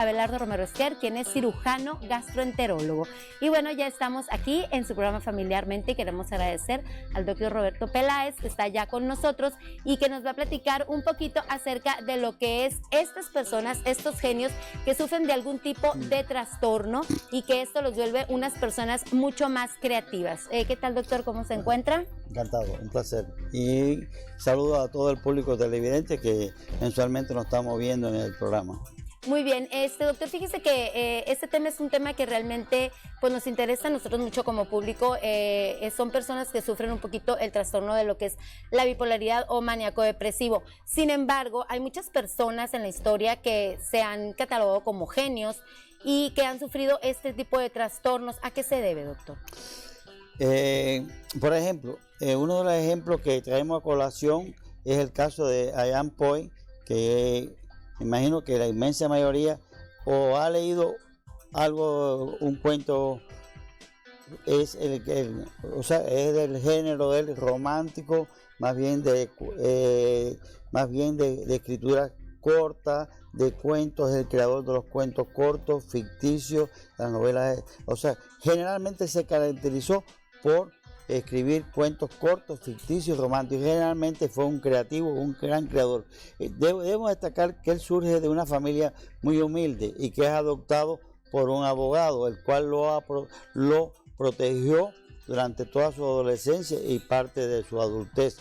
Abelardo Romero Esquer, quien es cirujano gastroenterólogo. Y bueno, ya estamos aquí en su programa Familiarmente y queremos agradecer al doctor Roberto Peláez, que está ya con nosotros y que nos va a platicar un poquito acerca de lo que es estas personas, estos genios que sufren de algún tipo de trastorno y que esto los vuelve unas personas mucho más creativas. ¿Qué tal, doctor? ¿Cómo se encuentra? Encantado, un placer. Y saludo a todo el público televidente que mensualmente nos estamos viendo en el programa. Muy bien, doctor, fíjese que este tema es un tema que realmente pues, nos interesa a nosotros mucho como público. Son personas que sufren un poquito el trastorno de lo que es la bipolaridad o maníaco depresivo. Sin embargo, hay muchas personas en la historia que se han catalogado como genios y que han sufrido este tipo de trastornos. ¿A qué se debe, doctor? Por ejemplo, uno de los ejemplos que traemos a colación es el caso de Ian Poy, que me imagino que la inmensa mayoría o ha leído algo, un cuento, es es del género del romántico, más bien de escritura corta, de cuentos, es el creador de los cuentos cortos, ficticios, las novelas, generalmente se caracterizó por escribir cuentos cortos, ficticios, románticos. Generalmente fue un creativo, un gran creador. Debemos destacar que él surge de una familia muy humilde y que es adoptado por un abogado, el cual lo protegió durante toda su adolescencia y parte de su adultez.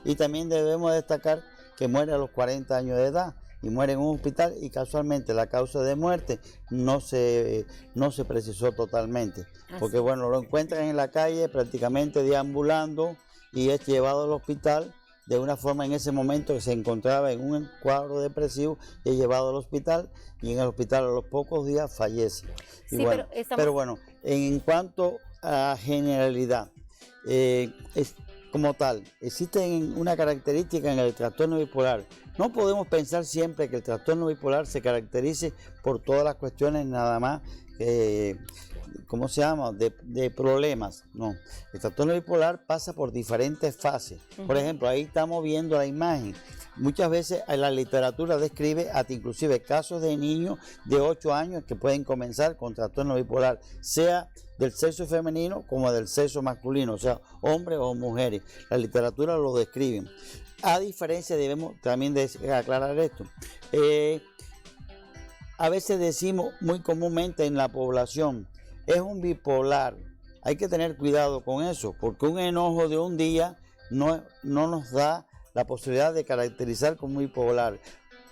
Y también debemos destacar que muere a los 40 años de edad y muere en un hospital, y casualmente la causa de muerte no se precisó totalmente, porque bueno, lo encuentran en la calle prácticamente deambulando y es llevado al hospital de una forma en ese momento que se encontraba en un cuadro depresivo, y es llevado al hospital y en el hospital a los pocos días fallece. Sí, bueno, pero bueno, en cuanto a generalidad, como tal, existe una característica en el trastorno bipolar. No podemos pensar siempre que el trastorno bipolar se caracterice por todas las cuestiones nada más, ¿cómo se llama?, de problemas. No, el trastorno bipolar pasa por diferentes fases. Por ejemplo, ahí estamos viendo la imagen. Muchas veces la literatura describe hasta inclusive casos de niños de 8 años que pueden comenzar con trastorno bipolar, sea del sexo femenino como del sexo masculino, o sea, hombres o mujeres. La literatura lo describe. A diferencia, debemos también aclarar esto. A veces decimos muy comúnmente en la población, es un bipolar. Hay que tener cuidado con eso, porque un enojo de un día no nos da la posibilidad de caracterizar como bipolar.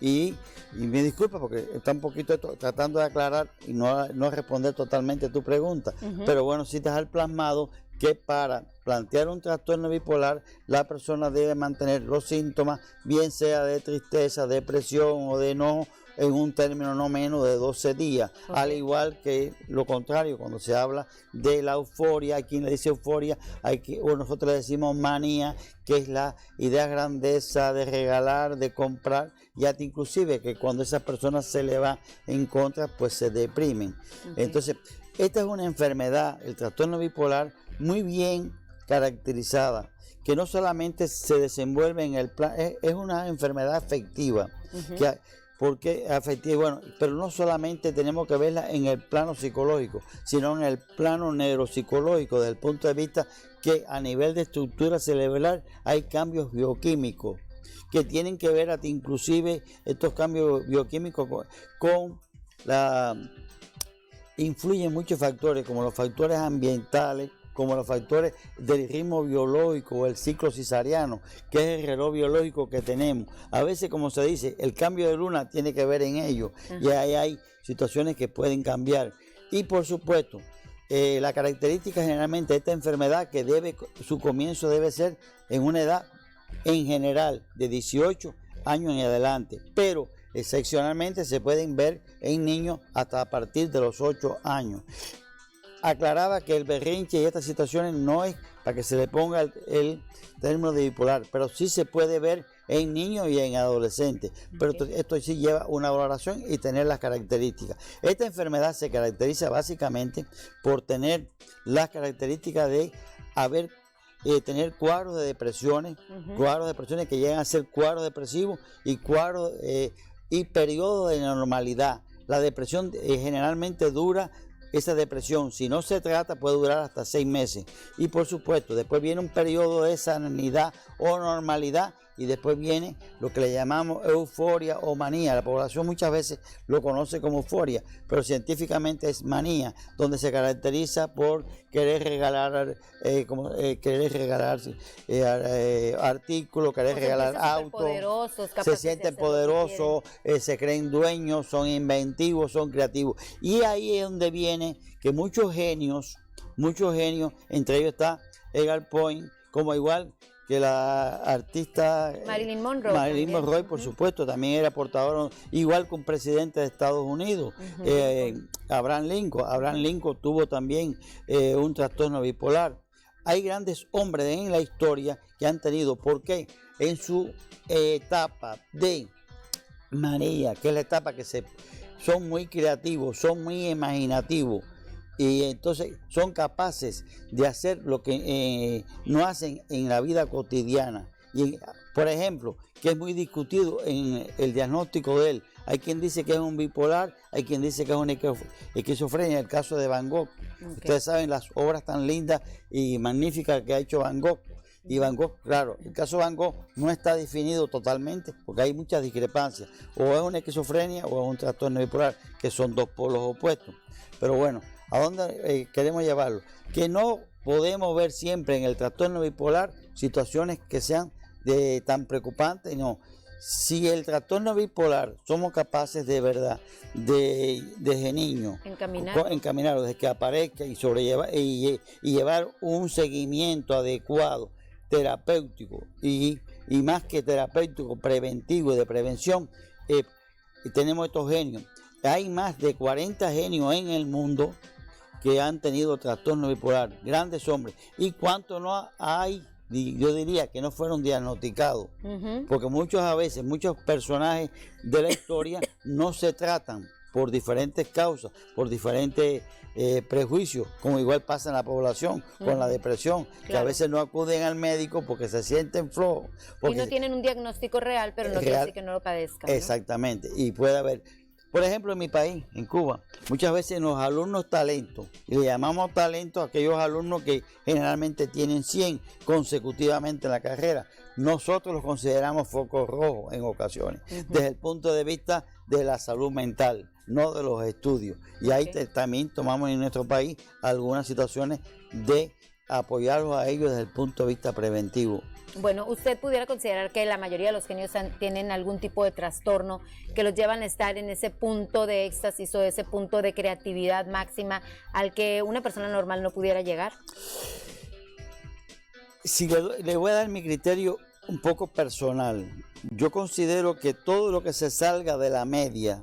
Y me disculpa porque está un poquito tratando de aclarar y no responder totalmente tu pregunta, pero bueno, sí dejar plasmado que para plantear un trastorno bipolar la persona debe mantener los síntomas, bien sea de tristeza, depresión o de enojo, en un término no menos de 12 días, al igual que lo contrario, cuando se habla de la euforia, hay quien le dice euforia, o nosotros le decimos manía, que es la idea grandeza de regalar, de comprar, y hasta inclusive que cuando esa persona se le va en contra, pues se deprimen. Entonces, esta es una enfermedad, el trastorno bipolar, muy bien caracterizada, que no solamente se desenvuelve en el plan, es una enfermedad afectiva, porque afectiva, bueno, pero no solamente tenemos que verla en el plano psicológico, sino en el plano neuropsicológico, desde el punto de vista que a nivel de estructura cerebral hay cambios bioquímicos que tienen que ver hasta inclusive estos cambios bioquímicos con influyen muchos factores, como los factores ambientales, como los factores del ritmo biológico o el ciclo circadiano, que es el reloj biológico que tenemos. A veces, como se dice, el cambio de luna tiene que ver en ello, y ahí hay situaciones que pueden cambiar. Y por supuesto, la característica generalmente de esta enfermedad, que su comienzo debe ser en una edad en general de 18 años en adelante, pero excepcionalmente se pueden ver en niños hasta a partir de los 8 años. Aclaraba que el berrinche y estas situaciones no es para que se le ponga el término de bipolar, pero sí se puede ver en niños y en adolescentes. Pero esto sí lleva una valoración y tener las características. Esta enfermedad se caracteriza básicamente por tener las características de tener cuadros de depresiones, cuadros de depresiones que llegan a ser cuadros depresivos y cuadros y periodos de normalidad. La depresión generalmente dura, esa depresión, si no se trata, puede durar hasta 6 meses. Y por supuesto, después viene un periodo de sanidad o normalidad, y después viene lo que le llamamos euforia o manía. La población muchas veces lo conoce como euforia, pero científicamente es manía, donde se caracteriza por querer regalar, artículos, querer regalar autos, se sienten poderosos, se creen dueños, son inventivos, son creativos. Y ahí es donde viene que muchos genios, entre ellos está Edgar Poe, como igual que la artista Marilyn Monroe, por supuesto, también era portador, igual que un presidente de Estados Unidos. Abraham Lincoln tuvo también un trastorno bipolar. Hay grandes hombres en la historia que han tenido, ¿por qué? En su etapa de manía, que es la etapa que son muy creativos, son muy imaginativos, y entonces son capaces de hacer lo que no hacen en la vida cotidiana. Y, por ejemplo, que es muy discutido en el diagnóstico de él. Hay quien dice que es un bipolar, hay quien dice que es una esquizofrenia. El caso de Van Gogh. Ustedes saben las obras tan lindas y magníficas que ha hecho Van Gogh. Y Van Gogh, claro, el caso de Van Gogh no está definido totalmente porque hay muchas discrepancias. O es una esquizofrenia o es un trastorno bipolar, que son dos polos opuestos. Pero bueno, ¿a dónde queremos llevarlo? Que no podemos ver siempre en el trastorno bipolar situaciones que sean tan preocupantes, no. Si el trastorno bipolar somos capaces de verdad, desde niño, encaminarlo desde que aparezca y sobrellevar y llevar un seguimiento adecuado, terapéutico y más que terapéutico, preventivo y de prevención, tenemos estos genios. Hay más de 40 genios en el mundo que han tenido trastorno bipolar, grandes hombres. ¿Y cuántos no hay? Yo diría que no fueron diagnosticados, porque muchos personajes de la historia no se tratan por diferentes causas, por diferentes prejuicios, como igual pasa en la población con la depresión, que a veces no acuden al médico porque se sienten flojos. Y no tienen un diagnóstico real, pero no quiere decir que no lo padezcan, ¿no? Exactamente, y puede haber. Por ejemplo, en mi país, en Cuba, muchas veces los alumnos talentos, y le llamamos talento a aquellos alumnos que generalmente tienen 100 consecutivamente en la carrera. Nosotros los consideramos focos rojos en ocasiones, desde el punto de vista de la salud mental, no de los estudios. Y ahí también tomamos en nuestro país algunas situaciones de apoyarlos a ellos desde el punto de vista preventivo. Bueno, ¿usted pudiera considerar que la mayoría de los genios tienen algún tipo de trastorno que los llevan a estar en ese punto de éxtasis o ese punto de creatividad máxima al que una persona normal no pudiera llegar? Si le voy a dar mi criterio un poco personal. Yo considero que todo lo que se salga de la media,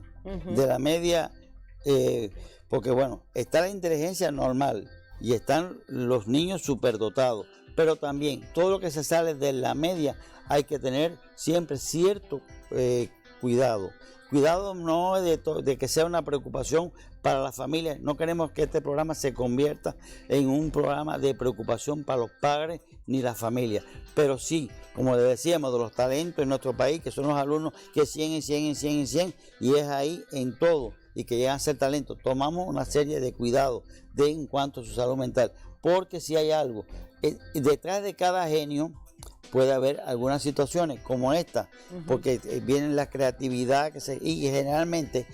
porque bueno, está la inteligencia normal y están los niños superdotados, pero también todo lo que se sale de la media hay que tener siempre cierto cuidado. Cuidado no de que sea una preocupación para la familia. No queremos que este programa se convierta en un programa de preocupación para los padres ni la familia. Pero sí, como le decíamos, de los talentos en nuestro país, que son los alumnos que 100 y 100 y 100 y 100, y es ahí en todo, y que llegan a ser talentos. Tomamos una serie de cuidados en cuanto a su salud mental. Porque si hay algo, detrás de cada genio puede haber algunas situaciones como esta, porque viene la creatividad y generalmente,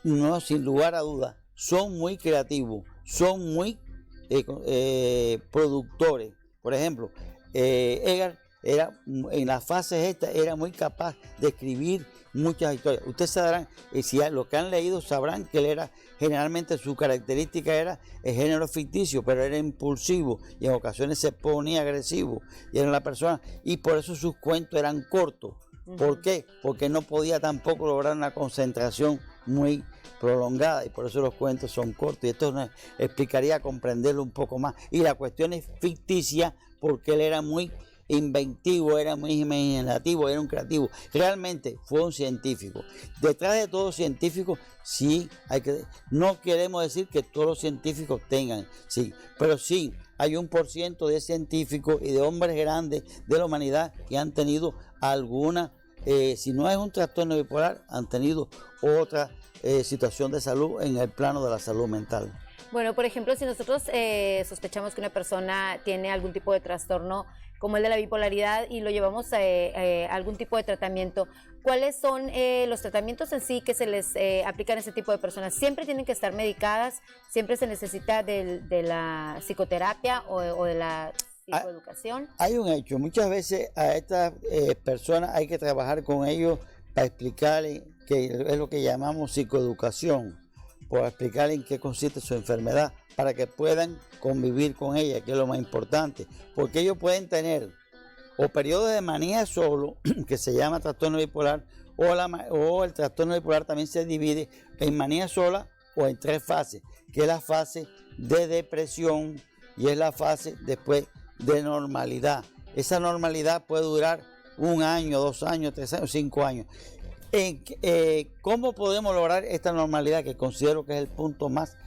no, sin lugar a dudas, son muy creativos, son muy productores. Por ejemplo, Edgar era, en las fases estas, era muy capaz de escribir muchas historias. Ustedes sabrán, si los que han leído sabrán que él era, generalmente su característica era el género ficticio, pero era impulsivo y en ocasiones se ponía agresivo y era la persona, y por eso sus cuentos eran cortos. ¿Por qué? Porque no podía tampoco lograr una concentración muy prolongada y por eso los cuentos son cortos, y esto nos explicaría comprenderlo un poco más. Y la cuestión es ficticia porque él era muy inventivo, era muy imaginativo, era un creativo. Realmente fue un científico. Detrás de todo científico, sí, no queremos decir que todos los científicos tengan, sí, pero sí hay 1% de científicos y de hombres grandes de la humanidad que han tenido alguna si no es un trastorno bipolar, han tenido otra situación de salud en el plano de la salud mental. Bueno, por ejemplo, si nosotros sospechamos que una persona tiene algún tipo de trastorno como el de la bipolaridad y lo llevamos a algún tipo de tratamiento, ¿cuáles son los tratamientos en sí que se les aplican a ese tipo de personas? ¿Siempre tienen que estar medicadas? ¿Siempre se necesita de la psicoterapia o de la psicoeducación? Hay un hecho, muchas veces a estas personas hay que trabajar con ellos para explicarles que es lo que llamamos psicoeducación, por explicarles en qué consiste su enfermedad, para que puedan convivir con ella, que es lo más importante, porque ellos pueden tener o periodos de manía solo, que se llama trastorno bipolar, o el trastorno bipolar también se divide en manía sola o en 3 fases, que es la fase de depresión y es la fase después de normalidad. Esa normalidad puede durar 1 año, 2 años, 3 años, 5 años. ¿Cómo podemos lograr esta normalidad? Que considero que es el punto más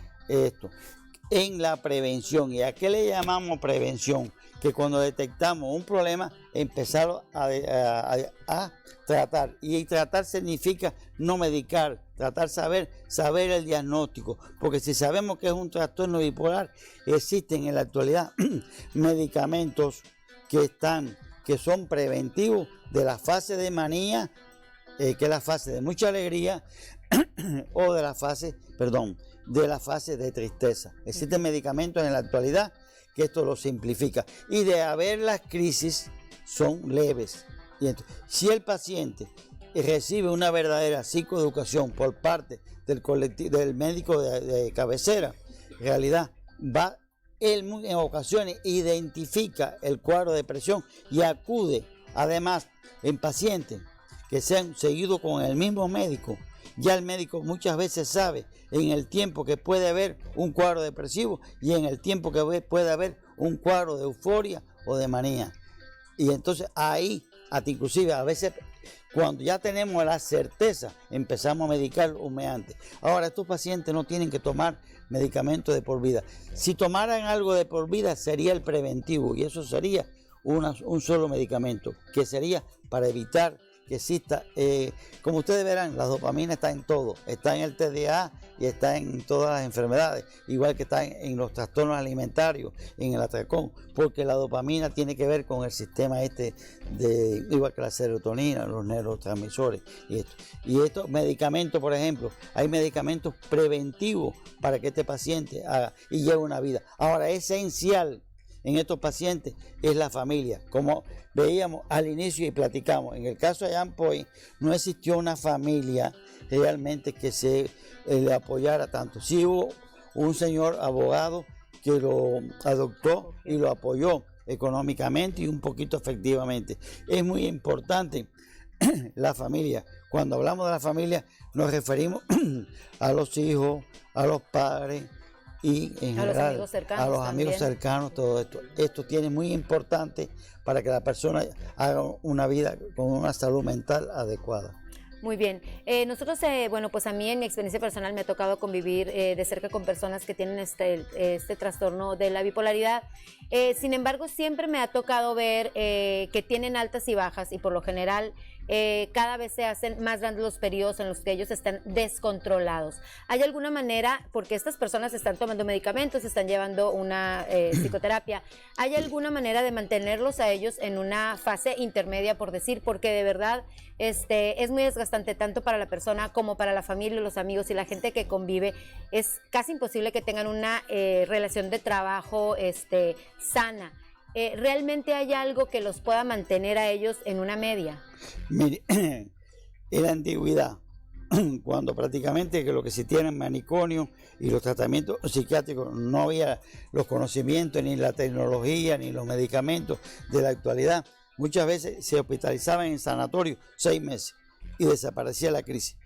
en la prevención. ¿Y a qué le llamamos prevención? Que cuando detectamos un problema, empezar a tratar. Y tratar significa no medicar, tratar saber el diagnóstico. Porque si sabemos que es un trastorno bipolar, existen en la actualidad medicamentos que son preventivos de la fase de manía, que es la fase de mucha alegría, o de la fase de tristeza. Existen medicamentos en la actualidad que esto lo simplifica. Y de haber las crisis, son leves. Y entonces, si el paciente recibe una verdadera psicoeducación por parte del médico de cabecera, en realidad él en ocasiones identifica el cuadro de depresión y acude, además, en pacientes que sean seguidos con el mismo médico. Ya el médico muchas veces sabe en el tiempo que puede haber un cuadro depresivo y en el tiempo que puede haber un cuadro de euforia o de manía. Y entonces ahí, hasta inclusive a veces cuando ya tenemos la certeza, empezamos a medicar humeantes. Ahora, estos pacientes no tienen que tomar medicamentos de por vida. Si tomaran algo de por vida, sería el preventivo, y eso sería un solo medicamento, que sería para evitar que exista, como ustedes verán, la dopamina está en todo, está en el TDA y está en todas las enfermedades, igual que está en los trastornos alimentarios, en el atracón, porque la dopamina tiene que ver con el sistema igual que la serotonina, los neurotransmisores y estos medicamentos, por ejemplo, hay medicamentos preventivos para que este paciente haga y lleve una vida. Ahora, es esencial en estos pacientes es la familia, como veíamos al inicio y platicamos. En el caso de Ampoy no existió una familia realmente que le apoyara tanto. Sí hubo un señor abogado que lo adoptó y lo apoyó económicamente y un poquito efectivamente. Es muy importante la familia. Cuando hablamos de la familia nos referimos a los hijos, a los padres, y en general a los amigos cercanos, todo esto. Esto tiene muy importante para que la persona haga una vida con una salud mental adecuada. Muy bien. Nosotros, bueno, pues a mí en mi experiencia personal me ha tocado convivir de cerca con personas que tienen este trastorno de la bipolaridad. Sin embargo, siempre me ha tocado ver que tienen altas y bajas y por lo general cada vez se hacen más grandes los periodos en los que ellos están descontrolados. ¿Hay alguna manera, porque estas personas están tomando medicamentos, están llevando una psicoterapia, ¿hay alguna manera de mantenerlos a ellos en una fase intermedia, por decir? Porque de verdad es muy desgastante tanto para la persona como para la familia, los amigos y la gente que convive. Es casi imposible que tengan una relación de trabajo sana. ¿Realmente hay algo que los pueda mantener a ellos en una media? Mire, en la antigüedad, cuando prácticamente que lo que se tiene en manicomio y los tratamientos psiquiátricos, no había los conocimientos, ni la tecnología, ni los medicamentos de la actualidad, muchas veces se hospitalizaban en sanatorios 6 meses y desaparecía la crisis,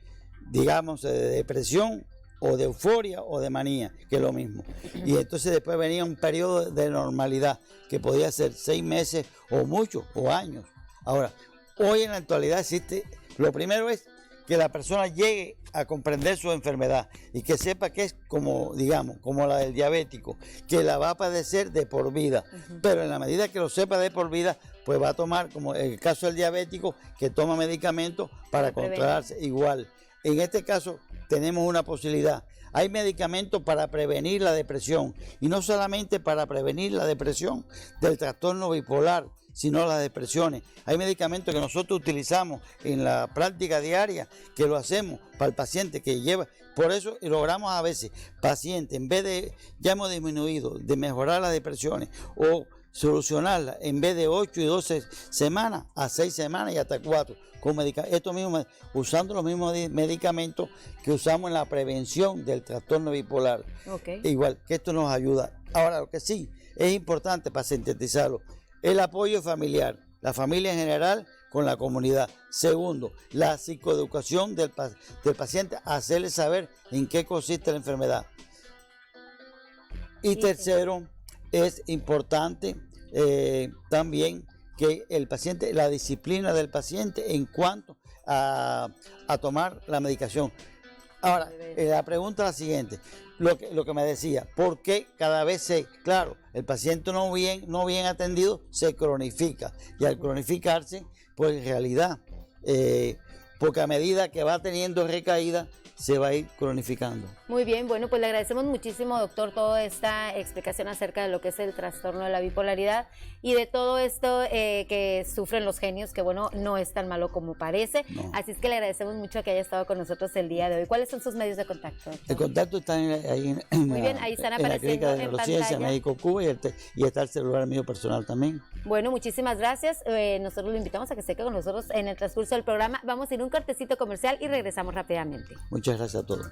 digamos, de depresión o de euforia o de manía, que es lo mismo. Y entonces después venía un periodo de normalidad que podía ser 6 meses o mucho, o años. Ahora, hoy en la actualidad existe, lo primero es que la persona llegue a comprender su enfermedad y que sepa que es como, digamos, como la del diabético, que la va a padecer de por vida, pero en la medida que lo sepa de por vida, pues va a tomar, como en el caso del diabético, que toma medicamentos para controlarse igual. En este caso tenemos una posibilidad. Hay medicamentos para prevenir la depresión y no solamente para prevenir la depresión del trastorno bipolar, sino las depresiones. Hay medicamentos que nosotros utilizamos en la práctica diaria, que lo hacemos para el paciente que lleva. Por eso logramos a veces pacientes, en vez de, ya hemos disminuido, de mejorar las depresiones o solucionarlas, en vez de 8 y 12 semanas, a 6 semanas y hasta 4. Con usando los mismos medicamentos que usamos en la prevención del trastorno bipolar. Igual que esto nos ayuda. Ahora, lo que sí es importante para sintetizarlo, el apoyo familiar, la familia en general con la comunidad. Segundo, la psicoeducación del paciente, hacerle saber en qué consiste la enfermedad. Y tercero, es importante también que el paciente, la disciplina del paciente en cuanto a tomar la medicación. Ahora, la pregunta es la siguiente, lo que me decía, ¿por qué cada vez claro, el paciente no bien atendido se cronifica? Y al cronificarse, pues en realidad, porque a medida que va teniendo recaída, se va a ir cronificando. Muy bien, bueno, pues le agradecemos muchísimo, doctor, toda esta explicación acerca de lo que es el trastorno de la bipolaridad y de todo esto que sufren los genios, que bueno, no es tan malo como parece. No. Así es que le agradecemos mucho que haya estado con nosotros el día de hoy. ¿Cuáles son sus medios de contacto, doctor? El contacto está ahí Muy bien, ahí están apareciendo en Neurociencia, México Cuba, y está el celular mío personal también. Bueno, muchísimas gracias. Nosotros lo invitamos a que se quede con nosotros en el transcurso del programa. Vamos a ir a un cortecito comercial y regresamos rápidamente. Muchas gracias a todos.